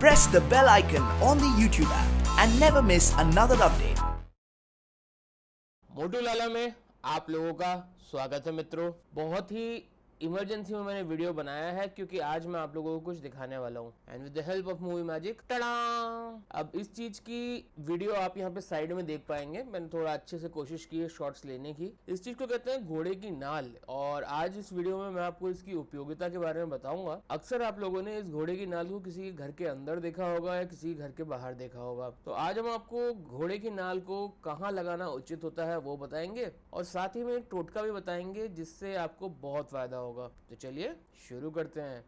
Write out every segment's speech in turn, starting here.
press the bell icon on the YouTube app and never miss another update. मोटू लाला में आप लोगों का स्वागत है मित्रों। बहुत ही इमरजेंसी में मैंने वीडियो बनाया है क्योंकि आज मैं आप लोगों को कुछ दिखाने वाला हूँ and with the help of movie magic टड़ा। अब इस चीज की वीडियो आप यहाँ पे साइड में देख पाएंगे। मैंने थोड़ा अच्छे से कोशिश की है शॉट्स लेने की। इस चीज को कहते हैं घोड़े की नाल और आज इस वीडियो में मैं आपको इसकी उपयोगिता के बारे में बताऊंगा। अक्सर आप लोगों ने इस घोड़े की नाल को किसी के घर के अंदर देखा होगा या किसी घर के बाहर देखा होगा। तो आज हम आपको घोड़े की नाल को कहाँ लगाना उचित होता है वो बताएंगे और साथ ही में एक टोटका भी बताएंगे जिससे आपको बहुत फायदा होगा। तो चलिए शुरू करते हैं।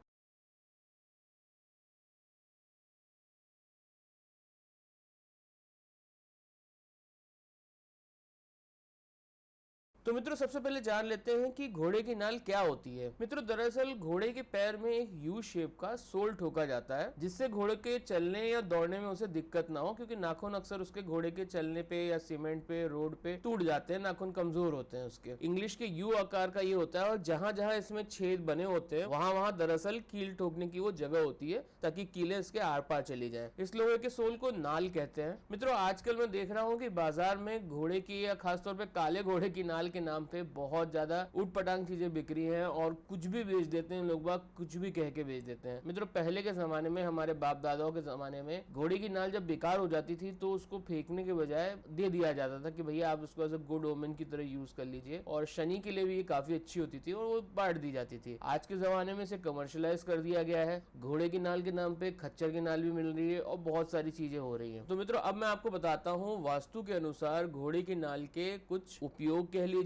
तो मित्रों सबसे पहले जान लेते हैं कि घोड़े की नाल क्या होती है। मित्रों दरअसल घोड़े के पैर में एक यू शेप का सोल ठोका जाता है जिससे घोड़े के चलने या दौड़ने में उसे दिक्कत ना हो, क्योंकि नाखून अक्सर उसके घोड़े के चलने पे या सीमेंट पे रोड पे टूट जाते हैं, नाखून कमजोर होते हैं उसके। इंग्लिश के यू आकार का ये होता है और जहां जहां इसमें छेद बने होते हैं वहां वहां दरअसल कील ठोकने की वो जगह होती है ताकि कीलें इसके आर पार चली जाए। इस लोहे के सोल को नाल कहते हैं। मित्रों आजकल मैं देख रहा हूँ कि बाजार में घोड़े की या खासतौर पे काले घोड़े की नाल के नाम पे बहुत ज्यादा उटपटांग चीजें बिक रही हैं और कुछ भी बेच देते हैं लोग, बाग कुछ भी कह के बेच देते हैं। मित्रों पहले के जमाने में, हमारे बाप दादाओं के जमाने में घोड़े की नाल जब बेकार हो जाती थी तो उसको फेंकने के बजाय दे दिया जाता था कि भैया आप उसको एज अ गुड ओमेन की तरह यूज कर लीजिए, और शनि के लिए भी ये काफी अच्छी होती थी और वो बांट दी जाती थी। आज के जमाने में इसे कमर्शियलाइज कर दिया गया है। घोड़े की नाल के नाम पे खच्चर की नाल भी मिल रही है और बहुत सारी चीजें हो रही है। तो मित्रों अब मैं आपको बताता हूँ वास्तु के अनुसार घोड़े की नाल के कुछ उपयोग कह लीजिए,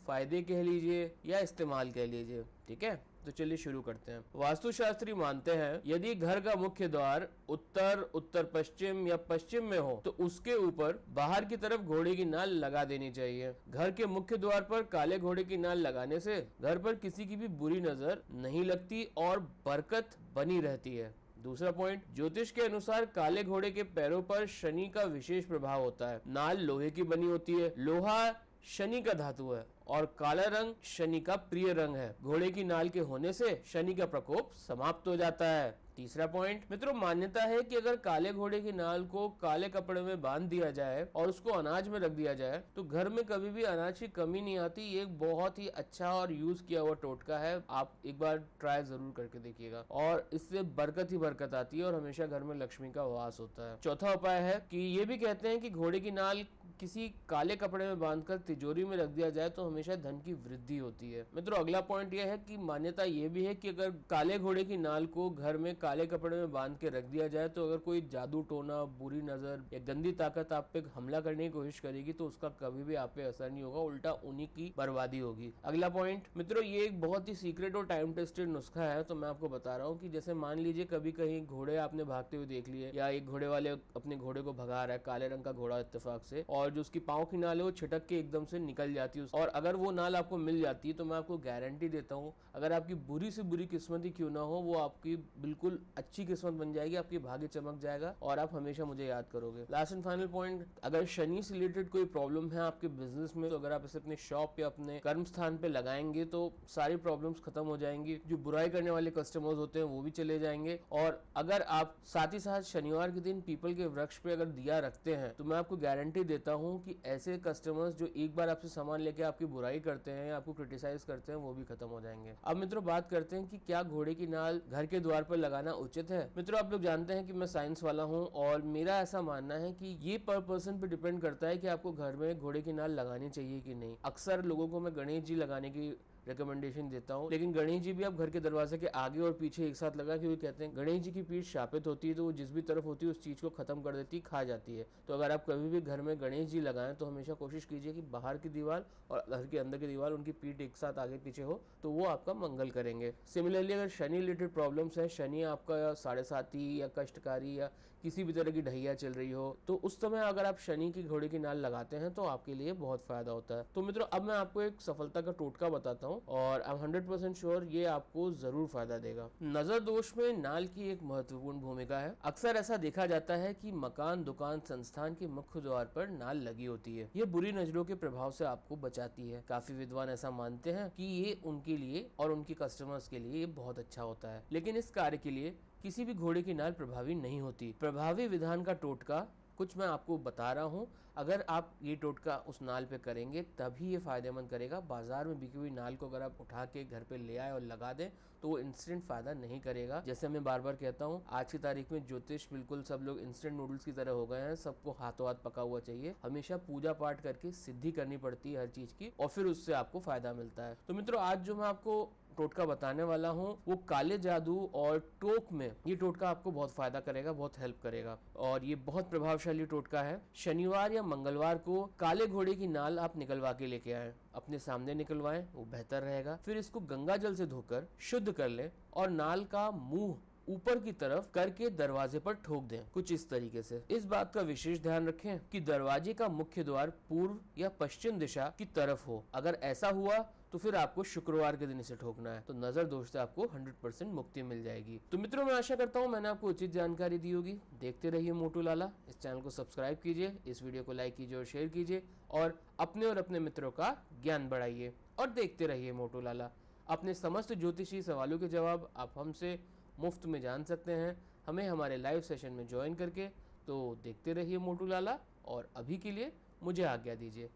फायदे कह लीजिए या इस्तेमाल कह लीजिए। ठीक है, तो चलिए शुरू करते हैं। वास्तुशास्त्री मानते हैं यदि घर का मुख्य द्वार उत्तर, उत्तर पश्चिम या पश्चिम में हो तो उसके ऊपर बाहर की तरफ घोड़े की नाल लगा देनी चाहिए। घर के मुख्य द्वार पर काले घोड़े की नाल लगाने से घर पर किसी की भी बुरी नजर नहीं लगती और बरकत बनी रहती है। दूसरा पॉइंट, ज्योतिष के अनुसार काले घोड़े के पैरों पर शनि का विशेष प्रभाव होता है। नाल लोहे की बनी होती है, लोहा शनि का धातु है और काला रंग शनि का प्रिय रंग है। घोड़े की नाल के होने से शनि का प्रकोप समाप्त हो जाता है। तीसरा पॉइंट, मित्रों मान्यता है कि अगर काले घोड़े की नाल को काले कपड़े में बांध दिया जाए और उसको अनाज में रख दिया जाए तो घर में कभी भी अनाज की कमी नहीं आती। ये एक बहुत ही अच्छा और यूज किया हुआ टोटका है, आप एक बार ट्राई जरूर करके देखिएगा और इससे बरकत ही बरकत आती है और हमेशा घर में लक्ष्मी का वास होता है। चौथा उपाय है कि ये भी कहते हैं कि घोड़े की नाल किसी काले कपड़े में बांधकर तिजोरी में रख दिया जाए तो हमेशा धन की वृद्धि होती है। मित्रों अगला पॉइंट यह है कि मान्यता यह भी है कि अगर काले घोड़े की नाल को घर में काले कपड़े में बांध के रख दिया जाए तो अगर कोई जादू टोना, बुरी नजर या गंदी ताकत आप पे हमला करने की कोशिश करेगी तो उसका कभी भी आप पे असर नहीं होगा, उल्टा उन्हीं की बर्बादी होगी। अगला पॉइंट, मित्रों ये एक बहुत ही सीक्रेट और टाइम टेस्टेड नुस्खा है। तो मैं आपको बता रहा हूँ कि जैसे मान लीजिए कभी कहीं घोड़े आपने भागते हुए देख लिए या एक घोड़े वाले अपने घोड़े को भगा रहा है, काले रंग का घोड़ा इत्तेफाक से, और जो उसकी पाँव की नाल है वो छिटक के एकदम से निकल जाती है और अगर वो नाल आपको मिल जाती है तो मैं आपको गारंटी देता हूँ अगर आपकी बुरी से बुरी किस्मत ही क्यों ना हो वो आपकी बिल्कुल अच्छी किस्मत बन जाएगी, आपकी भाग्य चमक जाएगा और आप हमेशा मुझे याद करोगे। लास्ट एंड फाइनल पॉइंट, अगर शनि से रिलेटेड कोई प्रॉब्लम है आपके बिजनेस में तो अगर आप इसे अपने शॉप या अपने कर्म स्थान पे लगाएंगे तो सारी प्रॉब्लम्स खत्म हो जाएंगी। जो बुराई करने वाले कस्टमर्स होते हैं वो भी चले जाएंगे। और अगर आप साथ ही साथ शनिवार के दिन पीपल के वृक्ष पे अगर दिया रखते हैं तो मैं आपको गारंटी देता हूँ कि ऐसे कस्टमर्स जो एक बार आपसे सामान लेके आपकी बुराई करते हैं, आपको क्रिटिसाइज करते हैं, वो भी खत्म हो जाएंगे। अब मित्रों बात करते हैं कि क्या घोड़े की नाल घर के द्वार पर लगाना उचित है। मित्रों आप लोग जानते हैं कि मैं साइंस वाला हूं और मेरा ऐसा मानना है कि ये पर पर्सन पे डिपेंड करता है कि आपको घर में घोड़े की नाल लगानी चाहिए कि नहीं। अक्सर लोगों को मैं गणेश जी लगाने की रिकमेंडेशन देता हूँ, लेकिन गणेश जी भी आप घर के दरवाजे के आगे और पीछे एक साथ लगा, क्योंकि कहते हैं गणेश जी की पीठ शापित होती है तो वो जिस भी तरफ होती है उस चीज को खत्म कर देती, खा जाती है। तो अगर आप कभी भी घर में गणेश जी लगाएं तो हमेशा कोशिश कीजिए कि बाहर की दीवार और घर के अंदर की दीवार उनकी पीठ एक साथ आगे पीछे हो तो वो आपका मंगल करेंगे। सिमिलरली अगर शनि रिलेटेड प्रॉब्लम्स है, शनि आपका साढ़े साथी या कष्टकारी या किसी भी तरह की ढैया चल रही हो तो उस समय अगर आप शनि की घोड़े की नाल लगाते हैं तो आपके लिए बहुत फायदा होता है। तो मित्रों अब मैं आपको एक सफलता का टोटका बताता हूँ और आई एम 100% श्योर ये आपको जरूर फायदा देगा। नजर दोष में नाल की एक महत्वपूर्ण भूमिका है। अक्सर ऐसा देखा जाता है कि मकान, दुकान, संस्थान के मुख्य द्वार पर नाल लगी होती है। ये बुरी नजरों के प्रभाव से आपको बचाती है। काफी विद्वान ऐसा मानते हैं कि ये उनके लिए और उनके कस्टमर्स के लिए ये बहुत अच्छा होता है, लेकिन इस कार्य के लिए किसी भी घोड़े की नाल प्रभावी नहीं होती। प्रभावी विधान का टोटका कुछ मैं आपको बता रहा हूँ, अगर आप ये टोटका उस नाल पे करेंगे तभी ये फायदेमंद करेगा। बाजार में बिकी हुई नाल को अगर आप उठा के घर पे ले आए और लगा दें तो वो इंस्टेंट फायदा नहीं करेगा। जैसे मैं बार बार कहता हूँ, आज की तारीख में ज्योतिष बिल्कुल सब लोग इंस्टेंट नूडल्स की तरह हो गए हैं। सबको हाथों हाथ पका हुआ चाहिए। हमेशा पूजा पाठ करके सिद्धि करनी पड़ती है हर चीज की, और फिर उससे आपको फायदा मिलता है। तो मित्रों, आज जो मैं आपको टोटका बताने वाला हूँ वो काले जादू और टोक में ये टोटका आपको बहुत फायदा करेगा, बहुत हेल्प करेगा, और ये बहुत प्रभावशाली टोटका है। शनिवार या मंगलवार को काले घोड़े की नाल आप निकलवा के लेके आए, अपने सामने निकलवाएं, वो बेहतर रहेगा। फिर इसको गंगा जल से धोकर शुद्ध कर लें और नाल का मुंह ऊपर की तरफ करके दरवाजे पर ठोक दें, कुछ इस तरीके से। इस बात का विशेष ध्यान रखें कि दरवाजे का मुख्य द्वार पूर्व या पश्चिम दिशा की तरफ हो। अगर ऐसा हुआ तो फिर आपको शुक्रवार के दिन इसे ठोकना है, तो नजर दोष से आपको 100% मुक्ति मिल जाएगी। तो मित्रों, मैं आशा करता हूँ मैंने आपको उचित जानकारी दी होगी। देखते रहिए मोटू लाला। इस चैनल को सब्सक्राइब कीजिए, इस वीडियो को लाइक कीजिए और शेयर कीजिए, और अपने मित्रों का ज्ञान बढ़ाइए। और देखते रहिए मोटू लाला। अपने समस्त ज्योतिषी सवालों के जवाब आप हमसे मुफ्त में जान सकते हैं, हमें हमारे लाइव सेशन में ज्वाइन करके। तो देखते रहिए मोटू लाला, और अभी के लिए मुझे आज्ञा दीजिए।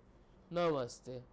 नमस्ते।